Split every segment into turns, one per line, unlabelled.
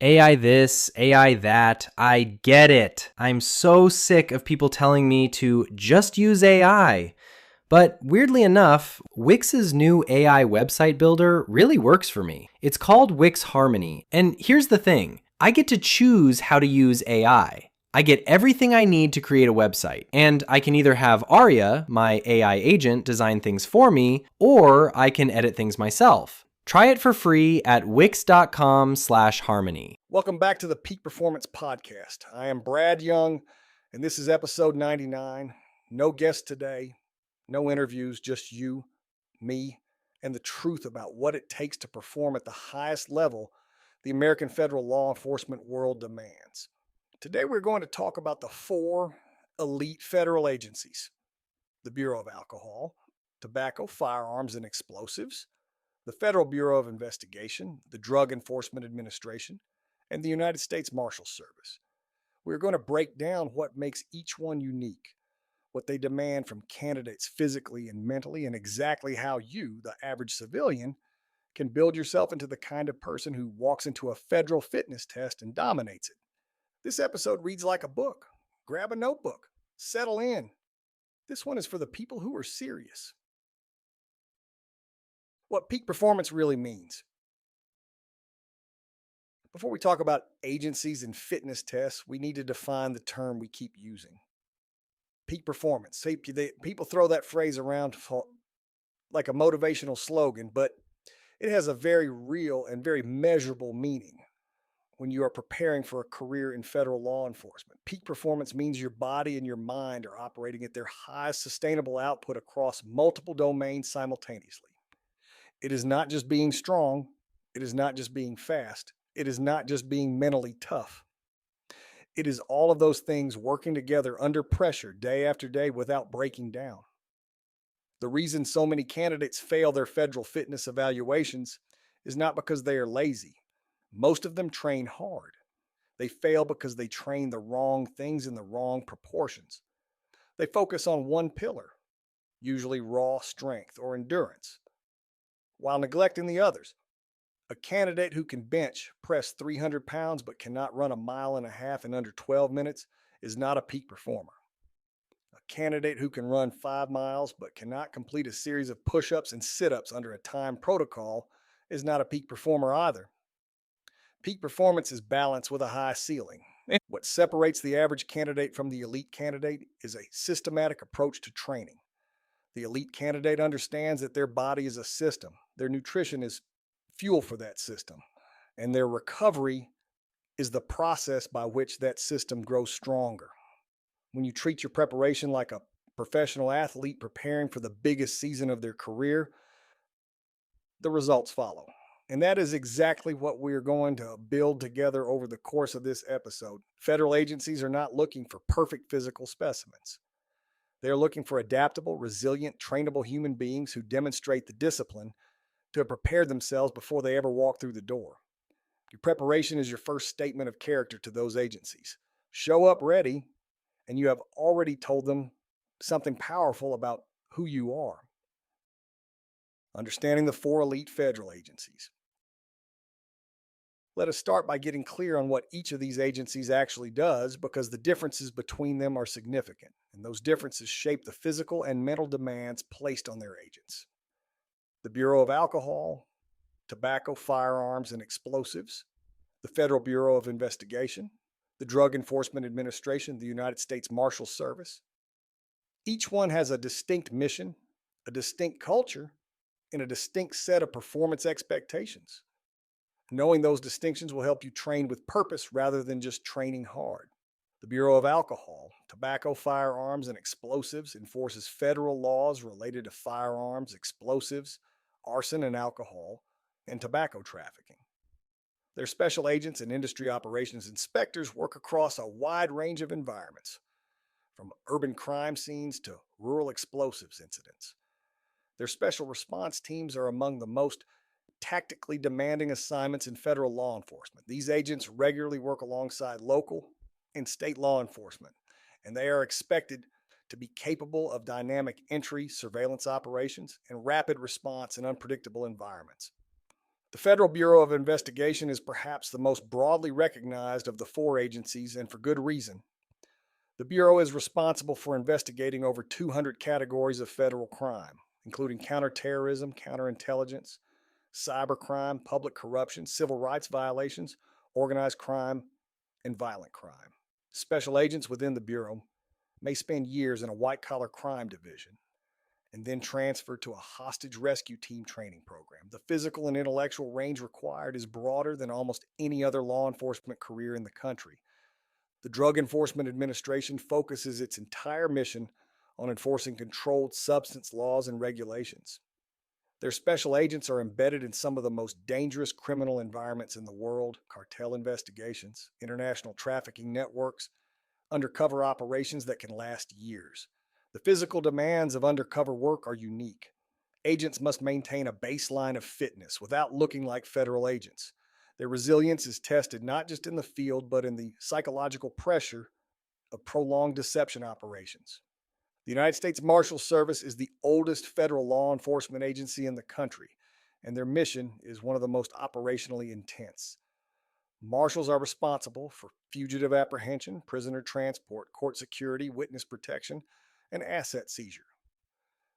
AI this, AI that. I get it. I'm so sick of people telling me to just use AI. But weirdly enough, Wix's new AI website builder really works for me. It's called Wix Harmony. And here's the thing, I get to choose how to use AI. I get everything I need to create a website. And I can either have Aria, my AI agent, design things for me, or I can edit things myself. Try it for free at wix.com/harmony.
Welcome back to the Peak Performance Podcast. I am Brad Young, and this is episode 99. No guests today, no interviews, just you, me, and the truth about what it takes to perform at the highest level the American federal law enforcement world demands. Today, we're going to talk about the 4 elite federal agencies: the Bureau of Alcohol, Tobacco, Firearms, and Explosives, the Federal Bureau of Investigation, the Drug Enforcement Administration, and the United States Marshal Service. We're going to break down what makes each one unique, what they demand from candidates physically and mentally, and exactly how you, the average civilian, can build yourself into the kind of person who walks into a federal fitness test and dominates it. This episode reads like a book. Grab a notebook, settle in. This one is for the people who are serious. What peak performance really means. Before we talk about agencies and fitness tests, we need to define the term we keep using: peak performance. See, people throw that phrase around like a motivational slogan, but it has a very real and very measurable meaning when you are preparing for a career in federal law enforcement. Peak performance means your body and your mind are operating at their highest sustainable output across multiple domains simultaneously. It is not just being strong. It is not just being fast. It is not just being mentally tough. It is all of those things working together under pressure day after day without breaking down. The reason so many candidates fail their federal fitness evaluations is not because they are lazy. Most of them train hard. They fail because they train the wrong things in the wrong proportions. They focus on one pillar, usually raw strength or endurance, while neglecting the others. A candidate who can bench press 300 pounds but cannot run a mile and a half in under 12 minutes is not a peak performer. A candidate who can run 5 miles but cannot complete a series of push-ups and sit-ups under a timed protocol is not a peak performer either. Peak performance is balance with a high ceiling. What separates the average candidate from the elite candidate is a systematic approach to training. The elite candidate understands that their body is a system. Their nutrition is fuel for that system, and their recovery is the process by which that system grows stronger. When you treat your preparation like a professional athlete preparing for the biggest season of their career, the results follow. And that is exactly what we're going to build together over the course of this episode. Federal agencies are not looking for perfect physical specimens. They're looking for adaptable, resilient, trainable human beings who demonstrate the discipline to have prepared themselves before they ever walk through the door. Your preparation is your first statement of character to those agencies. Show up ready, and you have already told them something powerful about who you are. Understanding the 4 elite federal agencies. Let us start by getting clear on what each of these agencies actually does, because the differences between them are significant, and those differences shape the physical and mental demands placed on their agents. The Bureau of Alcohol, Tobacco, Firearms, and Explosives, the Federal Bureau of Investigation, the Drug Enforcement Administration, the United States Marshal Service. Each one has a distinct mission, a distinct culture, and a distinct set of performance expectations. Knowing those distinctions will help you train with purpose rather than just training hard. The Bureau of Alcohol, Tobacco, Firearms, and Explosives enforces federal laws related to firearms, explosives, arson and alcohol, and tobacco trafficking. Their special agents and industry operations inspectors work across a wide range of environments, from urban crime scenes to rural explosives incidents. Their special response teams are among the most tactically demanding assignments in federal law enforcement. These agents regularly work alongside local and state law enforcement, and they are expected to be capable of dynamic entry, surveillance operations, and rapid response in unpredictable environments. The Federal Bureau of Investigation is perhaps the most broadly recognized of the four agencies, and for good reason. The Bureau is responsible for investigating over 200 categories of federal crime, including counterterrorism, counterintelligence, cybercrime, public corruption, civil rights violations, organized crime, and violent crime. Special agents within the Bureau may spend years in a white collar crime division and then transfer to a hostage rescue team training program. The physical and intellectual range required is broader than almost any other law enforcement career in the country. The Drug Enforcement Administration focuses its entire mission on enforcing controlled substance laws and regulations. Their special agents are embedded in some of the most dangerous criminal environments in the world: cartel investigations, international trafficking networks, undercover operations that can last years. The physical demands of undercover work are unique. Agents must maintain a baseline of fitness without looking like federal agents. Their resilience is tested not just in the field, but in the psychological pressure of prolonged deception operations. The United States Marshals Service is the oldest federal law enforcement agency in the country, and their mission is one of the most operationally intense. Marshals are responsible for fugitive apprehension, prisoner transport, court security, witness protection, and asset seizure.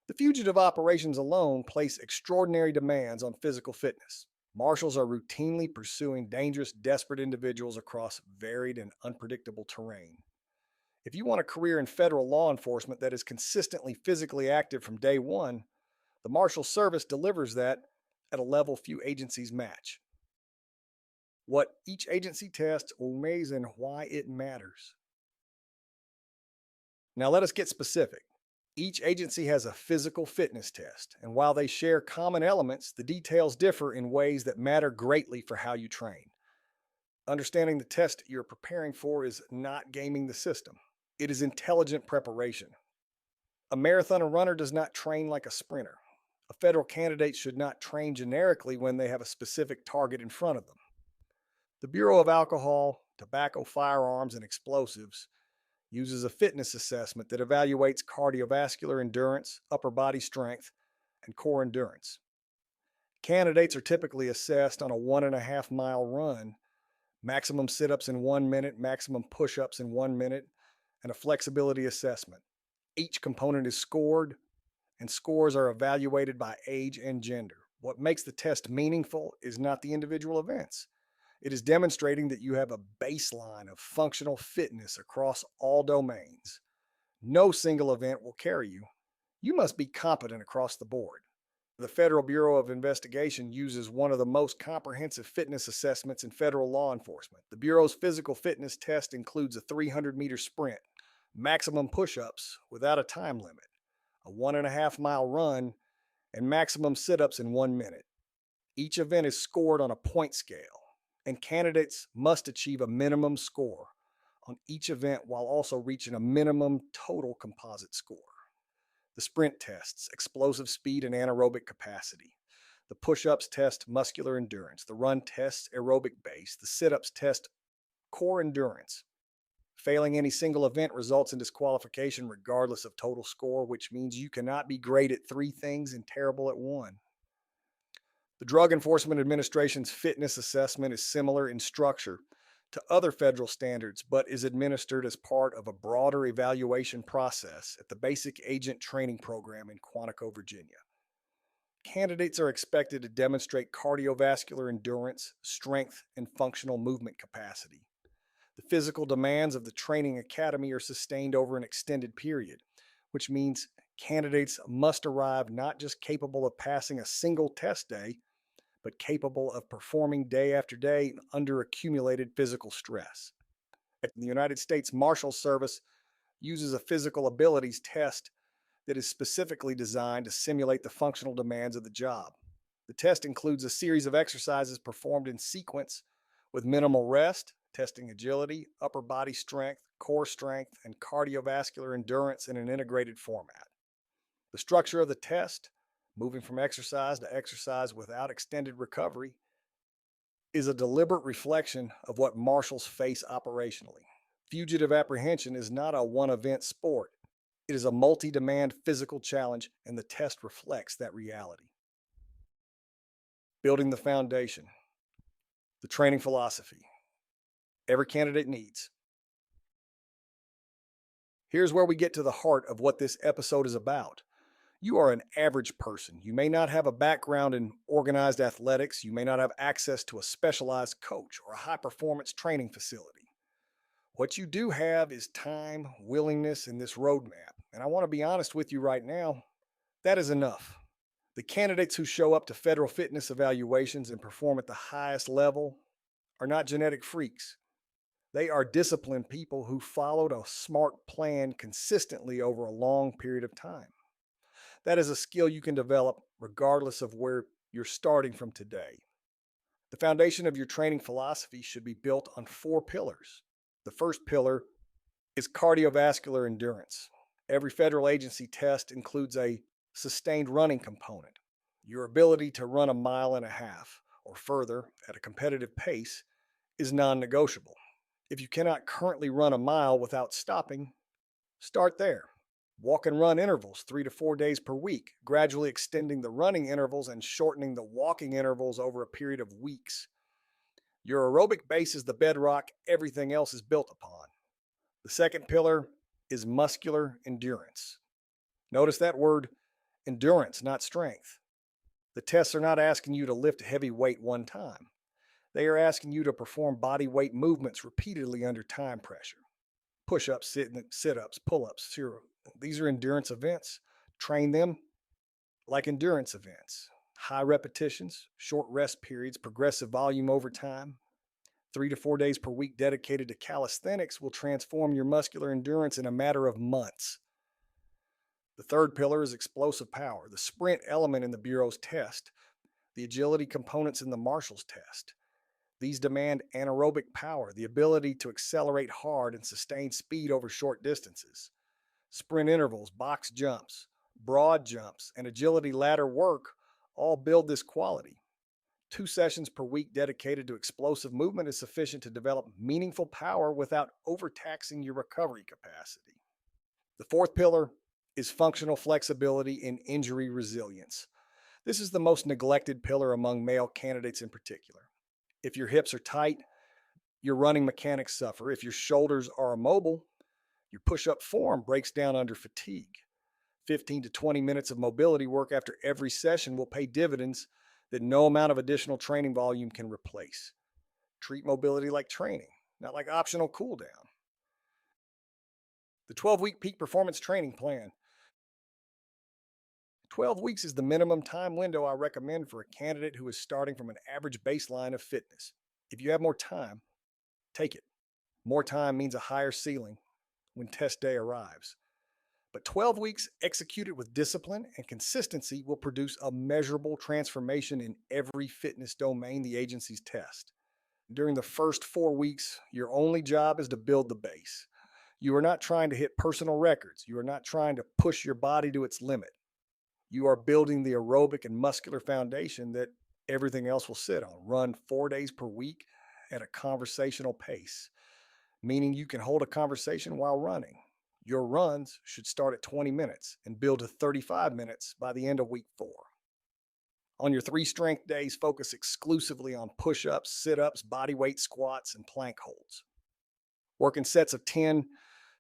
The fugitive operations alone place extraordinary demands on physical fitness. Marshals are routinely pursuing dangerous, desperate individuals across varied and unpredictable terrain. If you want a career in federal law enforcement that is consistently physically active from day one, the Marshal Service delivers that at a level few agencies match. What each agency tests, obeys, and why it matters. Now let us get specific. Each agency has a physical fitness test, and while they share common elements, the details differ in ways that matter greatly for how you train. Understanding the test you're preparing for is not gaming the system. It is intelligent preparation. A marathoner runner does not train like a sprinter. A federal candidate should not train generically when they have a specific target in front of them. The Bureau of Alcohol, Tobacco, Firearms, and Explosives uses a fitness assessment that evaluates cardiovascular endurance, upper body strength, and core endurance. Candidates are typically assessed on a 1.5 mile run, maximum sit-ups in 1 minute, maximum push-ups in 1 minute, and a flexibility assessment. Each component is scored, and scores are evaluated by age and gender. What makes the test meaningful is not the individual events. It is demonstrating that you have a baseline of functional fitness across all domains. No single event will carry you. You must be competent across the board. The Federal Bureau of Investigation uses one of the most comprehensive fitness assessments in federal law enforcement. The Bureau's physical fitness test includes a 300-meter sprint, maximum push-ups without a time limit, a 1.5 mile run, and maximum sit-ups in 1 minute. Each event is scored on a point scale, and candidates must achieve a minimum score on each event while also reaching a minimum total composite score. The sprint tests explosive speed and anaerobic capacity. The push-ups test muscular endurance. The run tests aerobic base. The sit-ups test core endurance. Failing any single event results in disqualification regardless of total score, which means you cannot be great at 3 things and terrible at 1. The Drug Enforcement Administration's fitness assessment is similar in structure to other federal standards, but is administered as part of a broader evaluation process at the Basic Agent Training Program in Quantico, Virginia. Candidates are expected to demonstrate cardiovascular endurance, strength, and functional movement capacity. The physical demands of the training academy are sustained over an extended period, which means candidates must arrive not just capable of passing a single test day, but capable of performing day after day under accumulated physical stress. The United States Marshals Service uses a physical abilities test that is specifically designed to simulate the functional demands of the job. The test includes a series of exercises performed in sequence with minimal rest, testing agility, upper body strength, core strength, and cardiovascular endurance in an integrated format. The structure of the test, moving from exercise to exercise without extended recovery, is a deliberate reflection of what marshals face operationally. Fugitive apprehension is not a one-event sport. It is a multi-demand physical challenge, and the test reflects that reality. building the foundation, the training philosophy every candidate needs. Here's where we get to the heart of what this episode is about. You are an average person. You may not have a background in organized athletics. You may not have access to a specialized coach or a high-performance training facility. What you do have is time, willingness, and this roadmap. And I want to be honest with you right now, that is enough. The candidates who show up to federal fitness evaluations and perform at the highest level are not genetic freaks. They are disciplined people who followed a smart plan consistently over a long period of time. That is a skill you can develop regardless of where you're starting from today. The foundation of your training philosophy should be built on 4 pillars. The first pillar is cardiovascular endurance. Every federal agency test includes a sustained running component. Your ability to run a mile and a half or further at a competitive pace is non-negotiable. If you cannot currently run a mile without stopping, start there. Walk and run intervals 3 to 4 days per week, gradually extending the running intervals and shortening the walking intervals over a period of weeks. Your aerobic base is the bedrock everything else is built upon. The second pillar is muscular endurance. Notice that word endurance, not strength. The tests are not asking you to lift a heavy weight one time. They are asking you to perform body weight movements repeatedly under time pressure. Push-ups, sit-ups, pull-ups, these are endurance events. Train them like endurance events. High repetitions, short rest periods, progressive volume over time. 3 to 4 days per week dedicated to calisthenics will transform your muscular endurance in a matter of months. The third pillar is explosive power, the sprint element in the Bureau's test, the agility components in the Marshall's test. These demand anaerobic power, the ability to accelerate hard and sustain speed over short distances. Sprint intervals, box jumps, broad jumps, and agility ladder work all build this quality. 2 sessions per week dedicated to explosive movement is sufficient to develop meaningful power without overtaxing your recovery capacity. The fourth pillar is functional flexibility and injury resilience. This is the most neglected pillar among male candidates in particular. If your hips are tight, your running mechanics suffer. If your shoulders are immobile, your push-up form breaks down under fatigue. 15 to 20 minutes of mobility work after every session will pay dividends that no amount of additional training volume can replace. Treat mobility like training, not like optional cool down. The 12-week peak performance training plan. 12 weeks is the minimum time window I recommend for a candidate who is starting from an average baseline of fitness. If you have more time, take it. More time means a higher ceiling when test day arrives. But 12 weeks executed with discipline and consistency will produce a measurable transformation in every fitness domain the agencies test. During the first 4 weeks, your only job is to build the base. You are not trying to hit personal records. You are not trying to push your body to its limit. You are building the aerobic and muscular foundation that everything else will sit on. Run 4 days per week at a conversational pace, meaning you can hold a conversation while running. Your runs should start at 20 minutes and build to 35 minutes by the end of week 4. On your 3 strength days, focus exclusively on push-ups, sit-ups, body weight squats, and plank holds. Work in sets of 10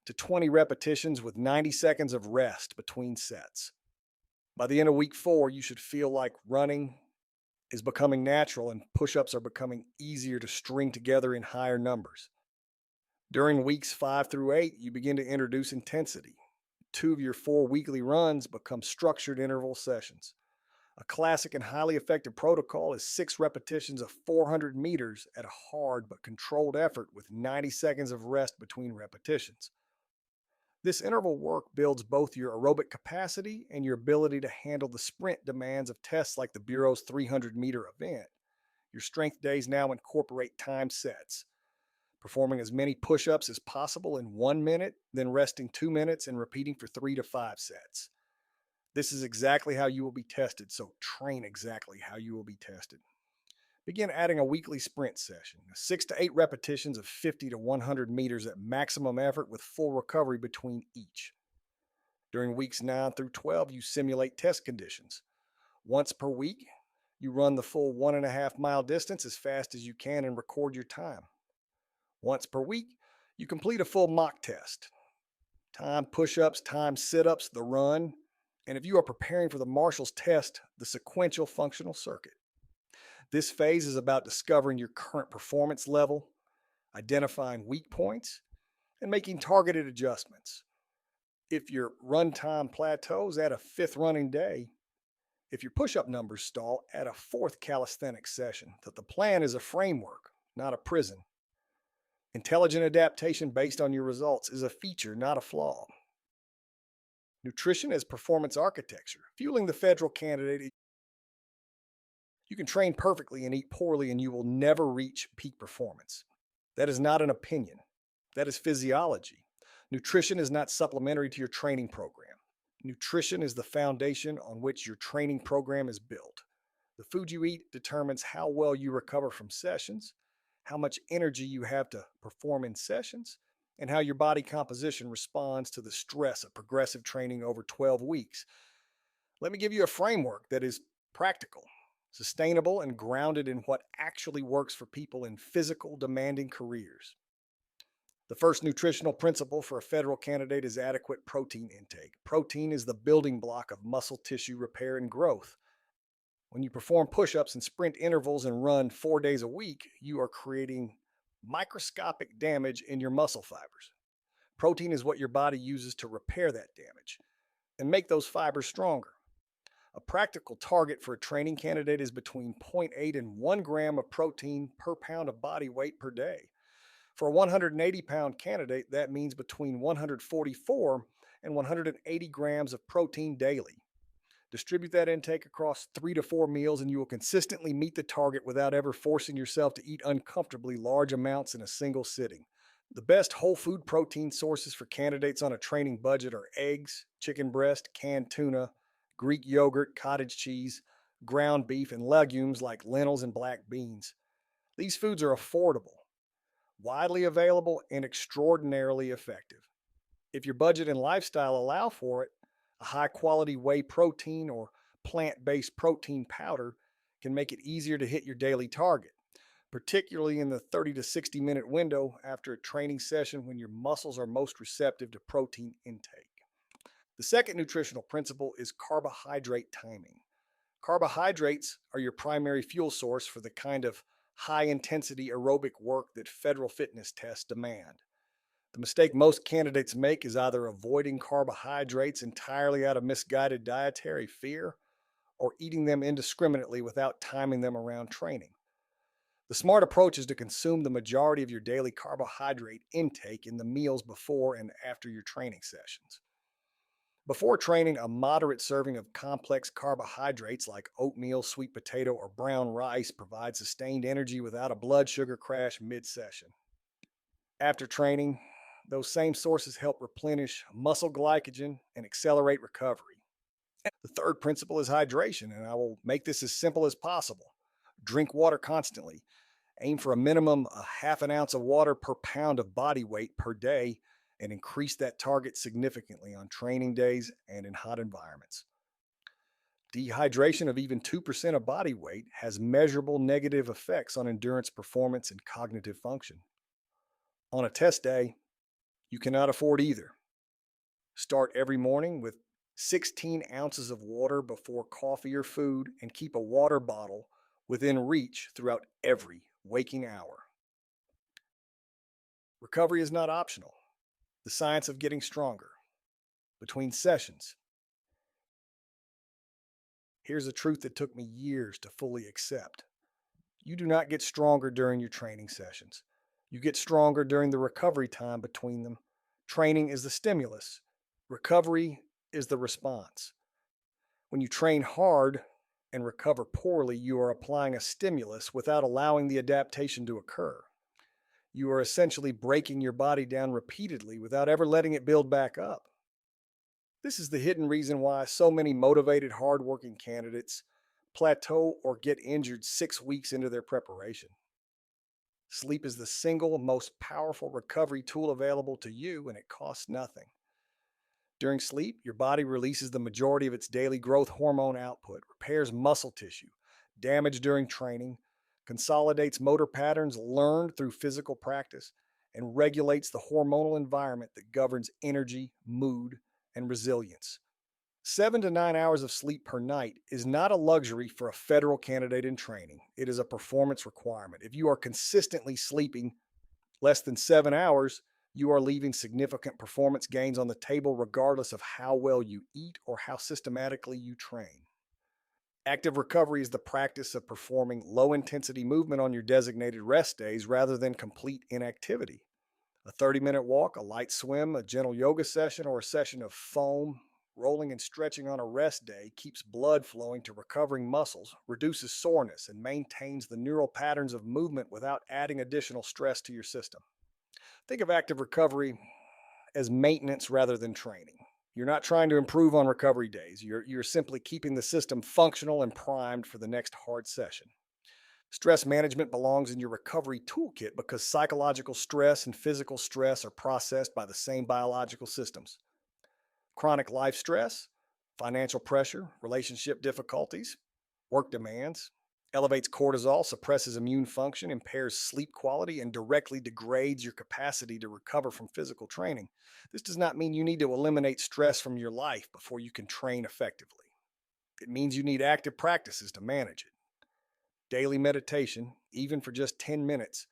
to 20 repetitions with 90 seconds of rest between sets. By the end of week 4, you should feel like running is becoming natural and push-ups are becoming easier to string together in higher numbers. During weeks 5 through 8, you begin to introduce intensity. 2 of your 4 weekly runs become structured interval sessions. A classic and highly effective protocol is 6 repetitions of 400 meters at a hard but controlled effort with 90 seconds of rest between repetitions. This interval work builds both your aerobic capacity and your ability to handle the sprint demands of tests like the Bureau's 300-meter event. Your strength days now incorporate time sets, performing as many push-ups as possible in 1 minute, then resting 2 minutes and repeating for 3 to 5 sets. This is exactly how you will be tested, so train exactly how you will be tested. Begin adding a weekly sprint session, 6 to 8 repetitions of 50 to 100 meters at maximum effort with full recovery between each. During weeks 9 through 12, you simulate test conditions. Once per week, You run the full 1.5 mile distance as fast as you can and record your time. Once per week, you complete a full mock test. Time push ups, time sit ups, the run, and if you are preparing for the marshal's test, the sequential functional circuit. This phase is about discovering your current performance level, identifying weak points, and making targeted adjustments. If your run time plateaus, add a fifth running day. If your push up numbers stall, add a fourth calisthenics session. That the plan is a framework, not a prison. Intelligent adaptation based on your results is a feature, not a flaw. Nutrition as performance architecture, fueling the federal candidate. You can train perfectly and eat poorly, and you will never reach peak performance. That is not an opinion. That is physiology. Nutrition is not supplementary to your training program. Nutrition is the foundation on which your training program is built. The food you eat determines how well you recover from sessions, how much energy you have to perform in sessions, and how your body composition responds to the stress of progressive training over 12 weeks. Let me give you a framework that is practical, sustainable, and grounded in what actually works for people in physical, demanding careers. The first nutritional principle for a federal candidate is adequate protein intake. Protein is the building block of muscle tissue repair and growth. When you perform push-ups and sprint intervals and run 4 days a week, you are creating microscopic damage in your muscle fibers. Protein is what your body uses to repair that damage and make those fibers stronger. A practical target for a training candidate is between 0.8 and 1 gram of protein per pound of body weight per day. For a 180-pound candidate, that means between 144 and 180 grams of protein daily. Distribute that intake across 3 to 4 meals, and you will consistently meet the target without ever forcing yourself to eat uncomfortably large amounts in a single sitting. The best whole food protein sources for candidates on a training budget are eggs, chicken breast, canned tuna, Greek yogurt, cottage cheese, ground beef, and legumes like lentils and black beans. These foods are affordable, widely available, and extraordinarily effective. If your budget and lifestyle allow for it, a high-quality whey protein or plant-based protein powder can make it easier to hit your daily target, particularly in the 30 to 60-minute window after a training session when your muscles are most receptive to protein intake. The second nutritional principle is carbohydrate timing. Carbohydrates are your primary fuel source for the kind of high-intensity aerobic work that federal fitness tests demand. The mistake most candidates make is either avoiding carbohydrates entirely out of misguided dietary fear or eating them indiscriminately without timing them around training. The smart approach is to consume the majority of your daily carbohydrate intake in the meals before and after your training sessions. Before training, a moderate serving of complex carbohydrates like oatmeal, sweet potato, or brown rice provides sustained energy without a blood sugar crash mid-session. After training, those same sources help replenish muscle glycogen and accelerate recovery. The third principle is hydration, and I will make this as simple as possible. Drink water constantly. Aim for a minimum of half an ounce of water per pound of body weight per day, and increase that target significantly on training days and in hot environments. Dehydration of even 2% of body weight has measurable negative effects on endurance performance and cognitive function. On a test day, you cannot afford either. Start every morning with 16 ounces of water before coffee or food, and keep a water bottle within reach throughout every waking hour. Recovery is not optional. The science of getting stronger. Between sessions. Here's a truth that took me years to fully accept. You do not get stronger during your training sessions. You get stronger during the recovery time between them. Training is the stimulus. Recovery is the response. When you train hard and recover poorly, you are applying a stimulus without allowing the adaptation to occur. You are essentially breaking your body down repeatedly without ever letting it build back up. This is the hidden reason why so many motivated, hardworking candidates plateau or get injured 6 weeks into their preparation. Sleep is the single most powerful recovery tool available to you, and it costs nothing. During sleep, your body releases the majority of its daily growth hormone output, repairs muscle tissue, damage during training, consolidates motor patterns learned through physical practice, and regulates the hormonal environment that governs energy, mood, and resilience. 7 to 9 hours of sleep per night is not a luxury for a federal candidate in training. It is a performance requirement. If you are consistently sleeping less than 7 hours, you are leaving significant performance gains on the table regardless of how well you eat or how systematically you train. Active recovery is the practice of performing low-intensity movement on your designated rest days rather than complete inactivity. A 30-minute walk, a light swim, a gentle yoga session, or a session of foam, rolling and stretching on a rest day keeps blood flowing to recovering muscles, reduces soreness, and maintains the neural patterns of movement without adding additional stress to your system. Think of active recovery as maintenance rather than training. You're not trying to improve on recovery days. You're simply keeping the system functional and primed for the next hard session. Stress management belongs in your recovery toolkit because psychological stress and physical stress are processed by the same biological systems. Chronic life stress, financial pressure, relationship difficulties, work demands, elevates cortisol, suppresses immune function, impairs sleep quality, and directly degrades your capacity to recover from physical training. This does not mean you need to eliminate stress from your life before you can train effectively. It means you need active practices to manage it. Daily meditation, even for just 10 minutes,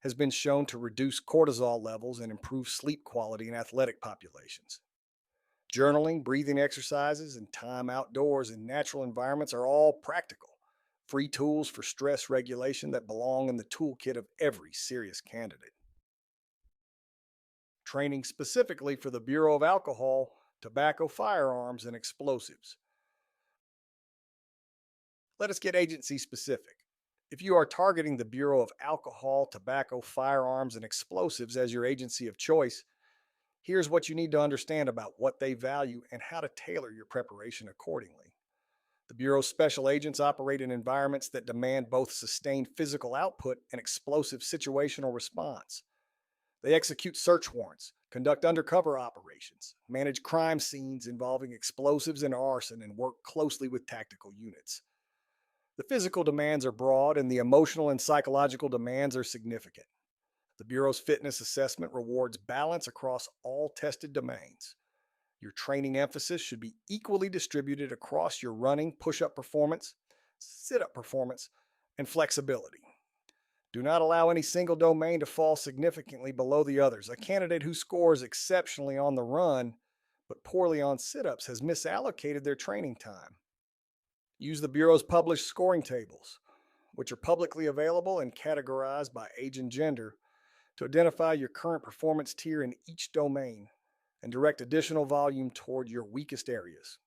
has been shown to reduce cortisol levels and improve sleep quality in athletic populations. Journaling, breathing exercises, and time outdoors in natural environments are all practical, free tools for stress regulation that belong in the toolkit of every serious candidate. Training specifically for the Bureau of Alcohol, Tobacco, Firearms, and Explosives. Let us get agency specific. If you are targeting the Bureau of Alcohol, Tobacco, Firearms, and Explosives as your agency of choice, here's what you need to understand about what they value and how to tailor your preparation accordingly. The Bureau's special agents operate in environments that demand both sustained physical output and explosive situational response. They execute search warrants, conduct undercover operations, manage crime scenes involving explosives and arson, and work closely with tactical units. The physical demands are broad, and the emotional and psychological demands are significant. The Bureau's fitness assessment rewards balance across all tested domains. Your training emphasis should be equally distributed across your running, push-up performance, sit-up performance, and flexibility. Do not allow any single domain to fall significantly below the others. A candidate who scores exceptionally on the run but poorly on sit-ups has misallocated their training time. Use the Bureau's published scoring tables, which are publicly available and categorized by age and gender, to identify your current performance tier in each domain and direct additional volume toward your weakest areas.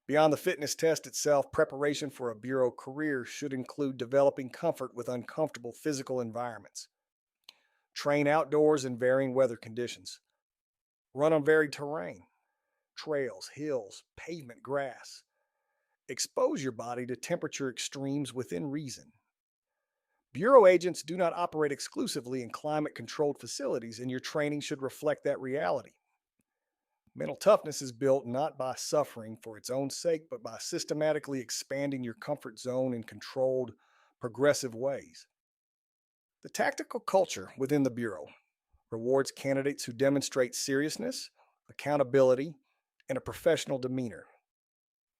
Beyond the fitness test itself, preparation for a Bureau career should include developing comfort with uncomfortable physical environments. Train outdoors in varying weather conditions. Run on varied terrain, trails, hills, pavement, grass. Expose your body to temperature extremes within reason. Bureau agents do not operate exclusively in climate-controlled facilities, and your training should reflect that reality. Mental toughness is built not by suffering for its own sake, but by systematically expanding your comfort zone in controlled, progressive ways. The tactical culture within the Bureau rewards candidates who demonstrate seriousness, accountability, and a professional demeanor.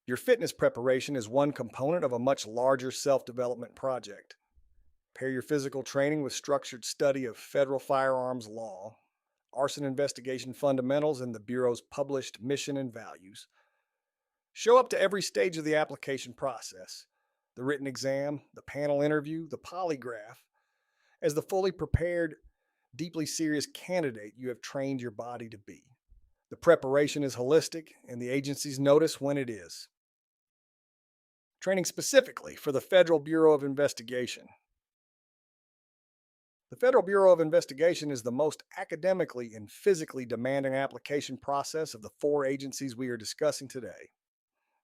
Your fitness preparation is one component of a much larger self-development project. Pair your physical training with structured study of federal firearms law, arson investigation fundamentals, and the Bureau's published mission and values. Show up to every stage of the application process, the written exam, the panel interview, the polygraph, as the fully prepared, deeply serious candidate you have trained your body to be. The preparation is holistic, and the agencies notice when it is. Training specifically for the Federal Bureau of Investigation. The Federal Bureau of Investigation is the most academically and physically demanding application process of the 4 agencies we are discussing today.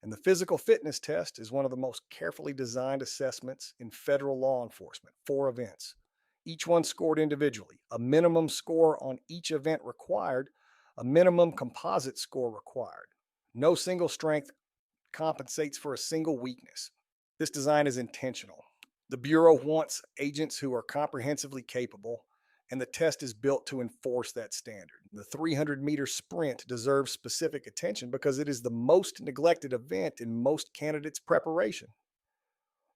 And the physical fitness test is one of the most carefully designed assessments in federal law enforcement. 4 events, each one scored individually, a minimum score on each event required, a minimum composite score required. No single strength compensates for a single weakness. This design is intentional. The Bureau wants agents who are comprehensively capable, and the test is built to enforce that standard. The 300-meter sprint deserves specific attention because it is the most neglected event in most candidates' preparation.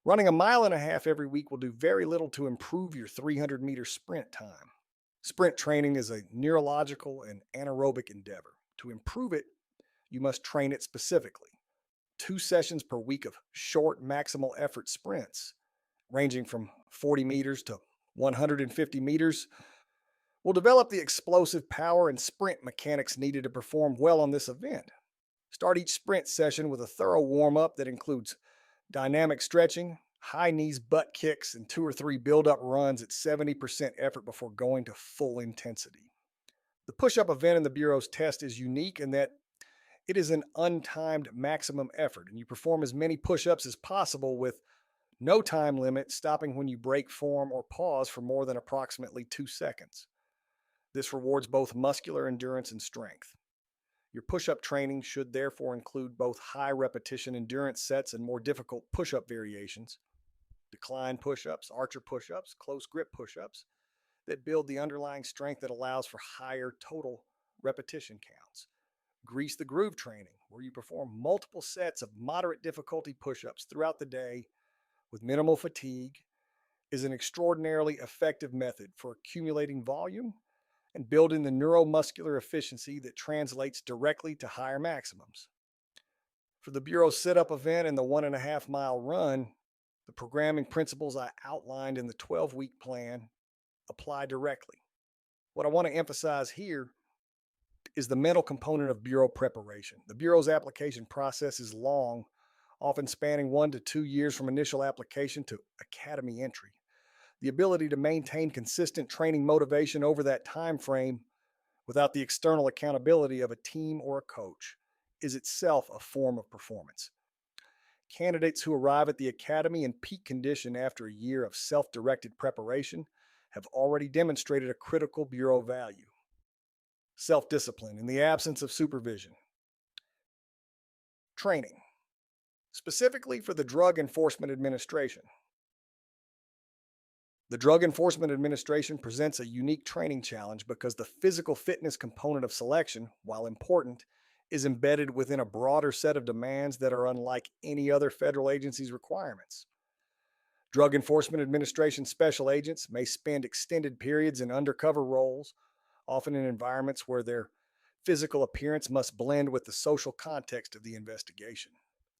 Running a mile and a half every week will do very little to improve your 300-meter sprint time. Sprint training is a neurological and anaerobic endeavor. To improve it, you must train it specifically. 2 sessions per week of short maximal effort sprints, ranging from 40 meters to 150 meters, will develop the explosive power and sprint mechanics needed to perform well on this event. Start each sprint session with a thorough warm-up that includes dynamic stretching, high knees, butt kicks, and 2 or 3 build-up runs at 70% effort before going to full intensity. The push-up event in the Bureau's test is unique in that it is an untimed maximum effort, and you perform as many push-ups as possible with no time limit, stopping when you break form or pause for more than approximately 2 seconds. This rewards both muscular endurance and strength. Your push-up training should therefore include both high repetition endurance sets and more difficult push-up variations, decline push-ups, archer push-ups, close grip push-ups that build the underlying strength that allows for higher total repetition counts. Grease the groove training, where you perform multiple sets of moderate difficulty push-ups throughout the day with minimal fatigue, is an extraordinarily effective method for accumulating volume and building the neuromuscular efficiency that translates directly to higher maximums. For the Bureau's sit-up event and the 1.5 mile run, the programming principles I outlined in the 12-week plan apply directly. What I want to emphasize here is the mental component of Bureau preparation. The Bureau's application process is long, often spanning 1 to 2 years from initial application to academy entry. The ability to maintain consistent training motivation over that time frame without the external accountability of a team or a coach is itself a form of performance. Candidates who arrive at the academy in peak condition after a year of self-directed preparation have already demonstrated a critical Bureau value: self-discipline in the absence of supervision. Training, specifically for the Drug Enforcement Administration. The Drug Enforcement Administration presents a unique training challenge because the physical fitness component of selection, while important, is embedded within a broader set of demands that are unlike any other federal agency's requirements. Drug Enforcement Administration special agents may spend extended periods in undercover roles, often in environments where their physical appearance must blend with the social context of the investigation.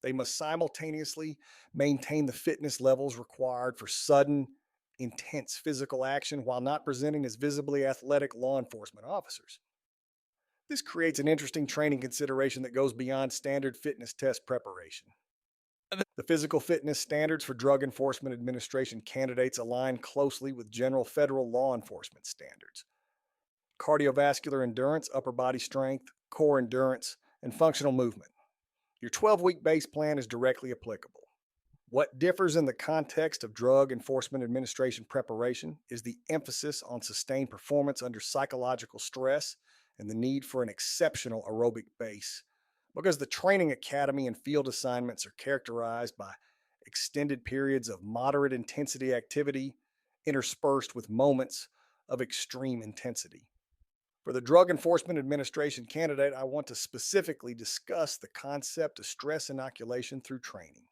They must simultaneously maintain the fitness levels required for sudden, intense physical action while not presenting as visibly athletic law enforcement officers. This creates an interesting training consideration that goes beyond standard fitness test preparation. The physical fitness standards for Drug Enforcement Administration candidates align closely with general federal law enforcement standards. Cardiovascular endurance, upper body strength, core endurance, and functional movement. Your 12-week base plan is directly applicable. What differs in the context of Drug Enforcement Administration preparation is the emphasis on sustained performance under psychological stress and the need for an exceptional aerobic base, because the training academy and field assignments are characterized by extended periods of moderate intensity activity interspersed with moments of extreme intensity. For the Drug Enforcement Administration candidate, I want to specifically discuss the concept of stress inoculation through training.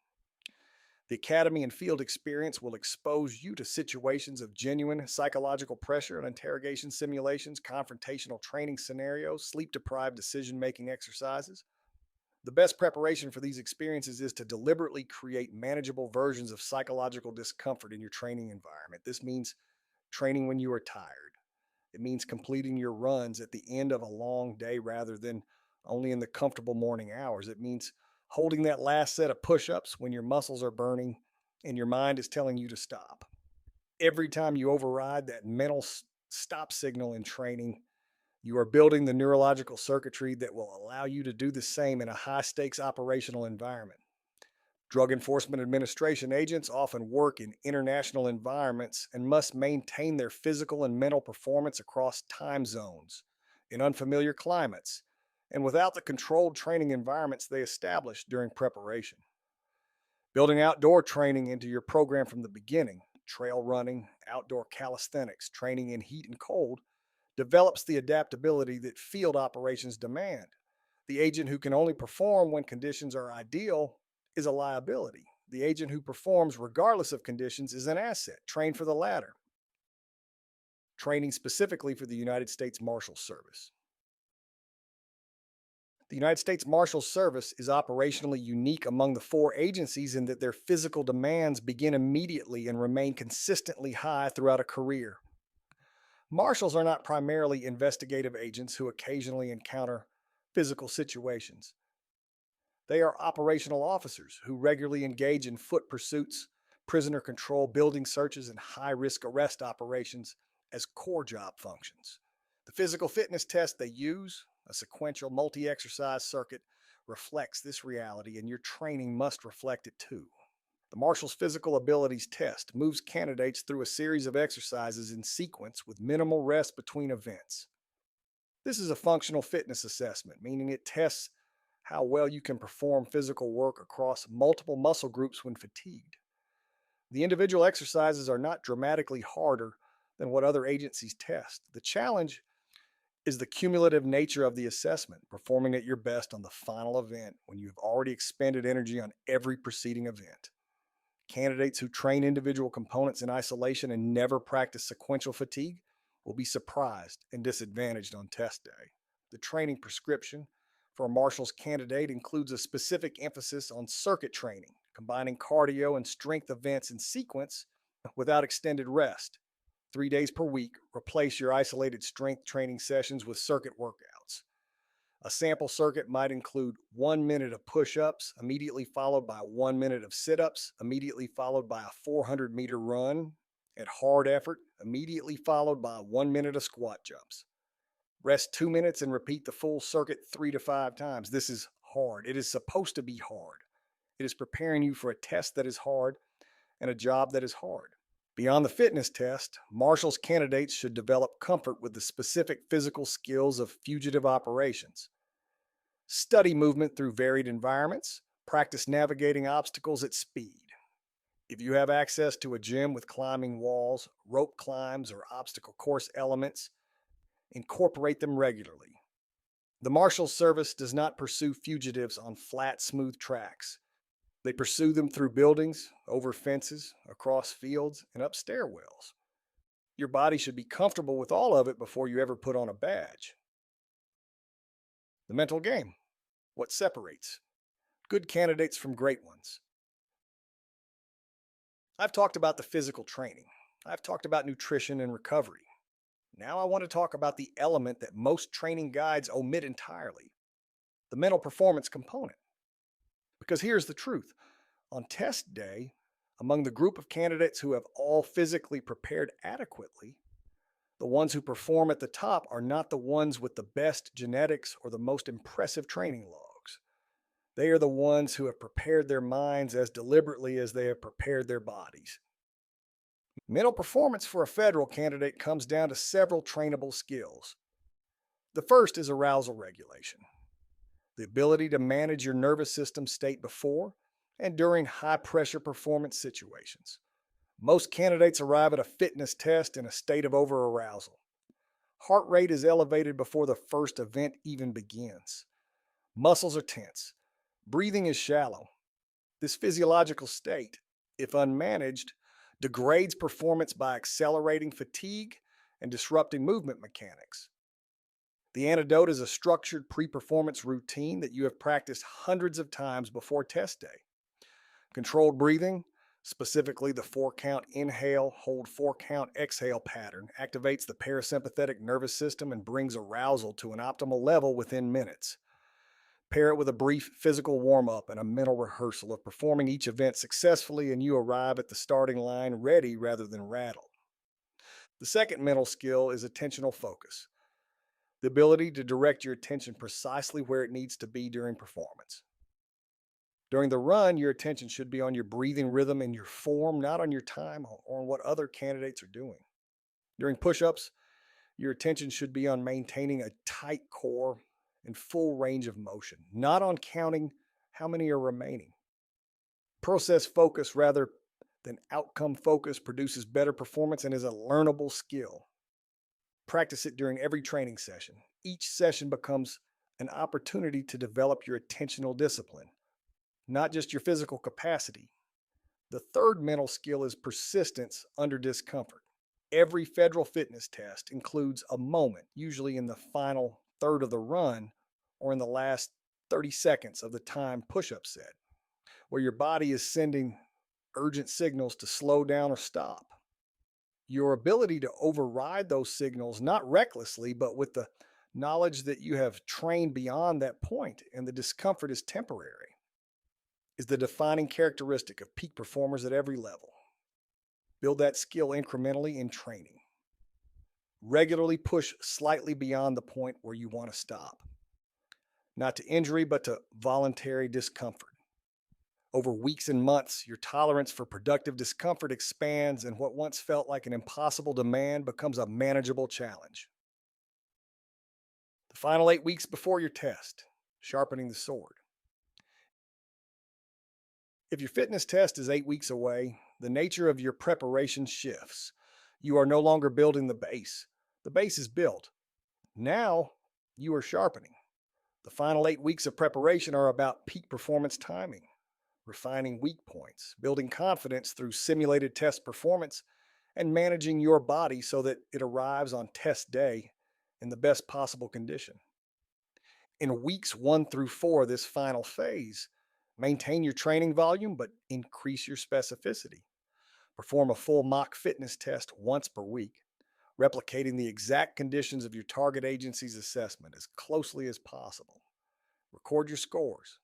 The academy and field experience will expose you to situations of genuine psychological pressure and interrogation simulations, confrontational training scenarios, sleep-deprived decision-making exercises. The best preparation for these experiences is to deliberately create manageable versions of psychological discomfort in your training environment. This means training when you are tired. It means completing your runs at the end of a long day rather than only in the comfortable morning hours. It means holding that last set of push-ups when your muscles are burning and your mind is telling you to stop. Every time you override that mental stop signal in training, you are building the neurological circuitry that will allow you to do the same in a high-stakes operational environment. Drug Enforcement Administration agents often work in international environments and must maintain their physical and mental performance across time zones, in unfamiliar climates, and without the controlled training environments they establish during preparation. Building outdoor training into your program from the beginning, trail running, outdoor calisthenics, training in heat and cold, develops the adaptability that field operations demand. The agent who can only perform when conditions are ideal is a liability. The agent who performs regardless of conditions is an asset. Train for the latter. Training specifically for the United States Marshals Service. The United States Marshals Service is operationally unique among the four agencies in that their physical demands begin immediately and remain consistently high throughout a career. Marshals are not primarily investigative agents who occasionally encounter physical situations. They are operational officers who regularly engage in foot pursuits, prisoner control, building searches, and high-risk arrest operations as core job functions. The physical fitness test they use, a sequential multi-exercise circuit, reflects this reality, and your training must reflect it too. The Marshals Physical Abilities Test moves candidates through a series of exercises in sequence with minimal rest between events. This is a functional fitness assessment, meaning it tests how well you can perform physical work across multiple muscle groups when fatigued. The individual exercises are not dramatically harder than what other agencies test. The challenge is the cumulative nature of the assessment, performing at your best on the final event when you have already expended energy on every preceding event. Candidates who train individual components in isolation and never practice sequential fatigue will be surprised and disadvantaged on test day. The training prescription for a Marshals candidate includes a specific emphasis on circuit training, combining cardio and strength events in sequence without extended rest. 3 days per week, replace your isolated strength training sessions with circuit workouts. A sample circuit might include 1 minute of push-ups, immediately followed by 1 minute of sit-ups, immediately followed by a 400-meter run at hard effort, immediately followed by 1 minute of squat jumps. Rest 2 minutes and repeat the full circuit 3 to 5 times. This is hard. It is supposed to be hard. It is preparing you for a test that is hard and a job that is hard. Beyond the fitness test, Marshals candidates should develop comfort with the specific physical skills of fugitive operations. Study movement through varied environments. Practice navigating obstacles at speed. If you have access to a gym with climbing walls, rope climbs, or obstacle course elements, incorporate them regularly. The Marshals Service does not pursue fugitives on flat, smooth tracks. They pursue them through buildings, over fences, across fields, and up stairwells. Your body should be comfortable with all of it before you ever put on a badge. The mental game. What separates good candidates from great ones? I've talked about the physical training. I've talked about nutrition and recovery. Now I want to talk about the element that most training guides omit entirely, the mental performance component. Because here's the truth. On test day, among the group of candidates who have all physically prepared adequately, the ones who perform at the top are not the ones with the best genetics or the most impressive training logs. They are the ones who have prepared their minds as deliberately as they have prepared their bodies. Mental performance for a federal candidate comes down to several trainable skills. The first is arousal regulation, the ability to manage your nervous system state before and during high-pressure performance situations. Most candidates arrive at a fitness test in a state of over-arousal. Heart rate is elevated before the first event even begins. Muscles are tense. Breathing is shallow. This physiological state, if unmanaged, degrades performance by accelerating fatigue and disrupting movement mechanics. The antidote is a structured pre-performance routine that you have practiced hundreds of times before test day. Controlled breathing, specifically the 4-count inhale, hold 4-count exhale pattern, activates the parasympathetic nervous system and brings arousal to an optimal level within minutes. Pair it with a brief physical warm-up and a mental rehearsal of performing each event successfully, and you arrive at the starting line ready rather than rattled. The second mental skill is attentional focus, the ability to direct your attention precisely where it needs to be during performance. During the run, your attention should be on your breathing rhythm and your form, not on your time or on what other candidates are doing. During push-ups, your attention should be on maintaining a tight core and full range of motion, not on counting how many are remaining. Process focus rather than outcome focus produces better performance and is a learnable skill. Practice it during every training session. Each session becomes an opportunity to develop your attentional discipline, not just your physical capacity. The third mental skill is persistence under discomfort. Every federal fitness test includes a moment, usually in the final third of the run or in the last 30 seconds of the timed push-up set, where your body is sending urgent signals to slow down or stop. Your ability to override those signals, not recklessly, but with the knowledge that you have trained beyond that point and the discomfort is temporary, is the defining characteristic of peak performers at every level. Build that skill incrementally in training. Regularly push slightly beyond the point where you want to stop. Not to injury, but to voluntary discomfort. Over weeks and months, your tolerance for productive discomfort expands, and what once felt like an impossible demand becomes a manageable challenge. The final 8 weeks before your test, sharpening the sword. If your fitness test is 8 weeks away, the nature of your preparation shifts. You are no longer building the base. The base is built. Now you are sharpening. The final 8 weeks of preparation are about peak performance timing, refining weak points, building confidence through simulated test performance, and managing your body so that it arrives on test day in the best possible condition. In weeks 1 through 4, this final phase, maintain your training volume, but increase your specificity. Perform a full mock fitness test once per week, replicating the exact conditions of your target agency's assessment as closely as possible. Record your scores,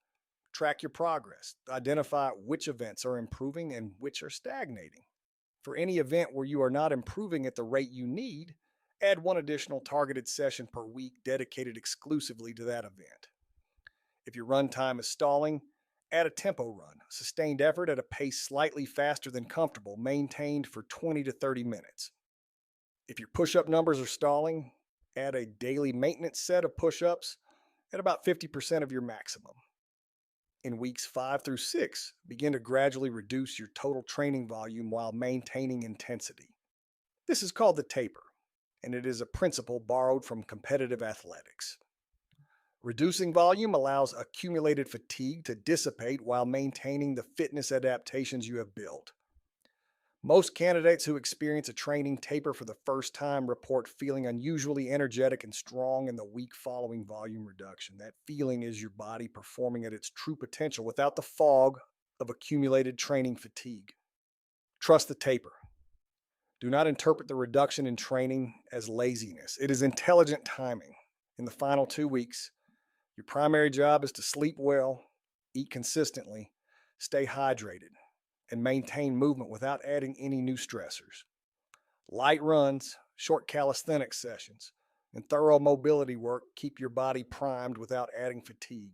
track your progress, identify which events are improving and which are stagnating. For any event where you are not improving at the rate you need, add one additional targeted session per week dedicated exclusively to that event. If your run time is stalling, add a tempo run, sustained effort at a pace slightly faster than comfortable, maintained for 20 to 30 minutes. If your push-up numbers are stalling, add a daily maintenance set of push-ups at about 50% of your maximum. In weeks 5 through 6, begin to gradually reduce your total training volume while maintaining intensity. This is called the taper, and it is a principle borrowed from competitive athletics. Reducing volume allows accumulated fatigue to dissipate while maintaining the fitness adaptations you have built. Most candidates who experience a training taper for the first time report feeling unusually energetic and strong in the week following volume reduction. That feeling is your body performing at its true potential without the fog of accumulated training fatigue. Trust the taper. Do not interpret the reduction in training as laziness. It is intelligent timing. In the final 2 weeks, your primary job is to sleep well, eat consistently, stay hydrated, and maintain movement without adding any new stressors. Light runs, short calisthenics sessions, and thorough mobility work keep your body primed without adding fatigue.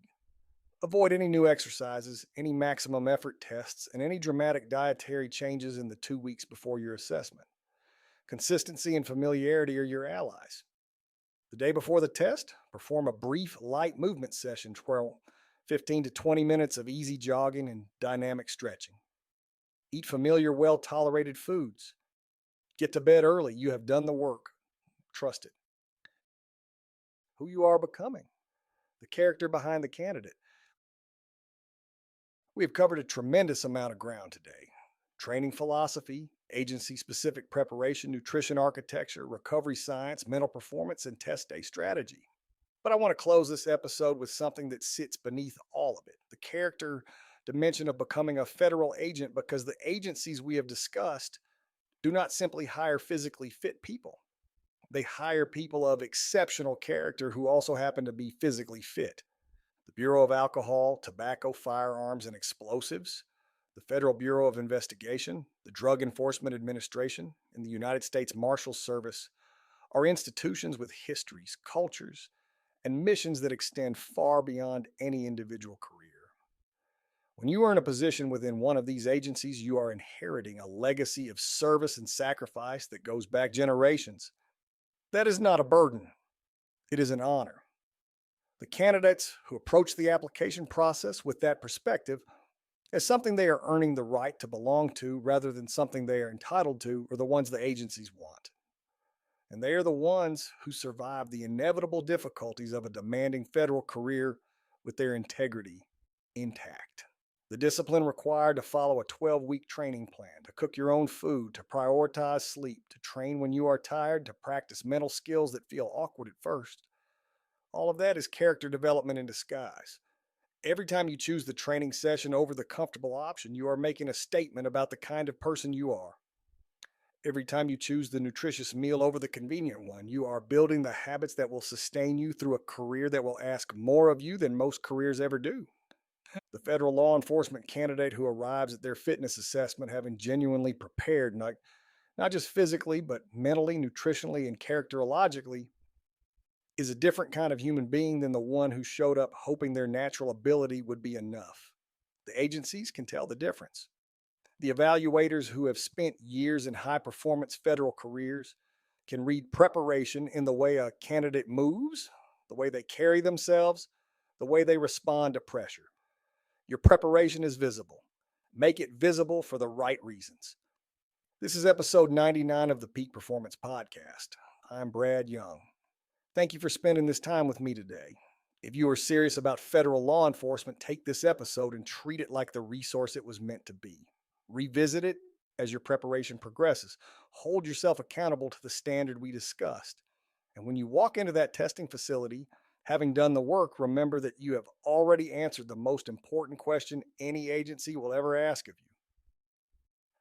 Avoid any new exercises, any maximum effort tests, and any dramatic dietary changes in the 2 weeks before your assessment. Consistency and familiarity are your allies. The day before the test, perform a brief light movement session for 15 to 20 minutes of easy jogging and dynamic stretching. Eat familiar, well-tolerated foods. Get to bed early. You have done the work. Trust it. Who you are becoming. The character behind the candidate. We have covered a tremendous amount of ground today. Training philosophy, agency-specific preparation, nutrition architecture, recovery science, mental performance, and test day strategy. But I want to close this episode with something that sits beneath all of it, the character dimension of becoming a federal agent, because the agencies we have discussed do not simply hire physically fit people. They hire people of exceptional character who also happen to be physically fit. The Bureau of Alcohol, Tobacco, Firearms, and Explosives, the Federal Bureau of Investigation, the Drug Enforcement Administration, and the United States Marshal Service are institutions with histories, cultures, and missions that extend far beyond any individual career. When you are in a position within one of these agencies, you are inheriting a legacy of service and sacrifice that goes back generations. That is not a burden. It is an honor. The candidates who approach the application process with that perspective as something they are earning the right to belong to rather than something they are entitled to or the ones the agencies want. And they are the ones who survive the inevitable difficulties of a demanding federal career with their integrity intact. The discipline required to follow a 12-week training plan, to cook your own food, to prioritize sleep, to train when you are tired, to practice mental skills that feel awkward at first. All of that is character development in disguise. Every time you choose the training session over the comfortable option, you are making a statement about the kind of person you are. Every time you choose the nutritious meal over the convenient one, you are building the habits that will sustain you through a career that will ask more of you than most careers ever do. The federal law enforcement candidate who arrives at their fitness assessment having genuinely prepared, not just physically, but mentally, nutritionally, and characterologically, is a different kind of human being than the one who showed up hoping their natural ability would be enough. The agencies can tell the difference. The evaluators who have spent years in high performance federal careers can read preparation in the way a candidate moves, the way they carry themselves, the way they respond to pressure. Your preparation is visible. Make it visible for the right reasons. This is episode 99 of the Peak Performance Podcast. I'm Brad Young. Thank you for spending this time with me today. If you are serious about federal law enforcement, take this episode and treat it like the resource it was meant to be. Revisit it as your preparation progresses. Hold yourself accountable to the standard we discussed. And when you walk into that testing facility, having done the work, remember that you have already answered the most important question any agency will ever ask of you.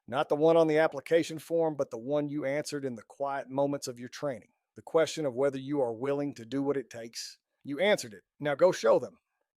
Not the one on the application form, but the one you answered in the quiet moments of your training. The question of whether you are willing to do what it takes. You answered it. Now go show them.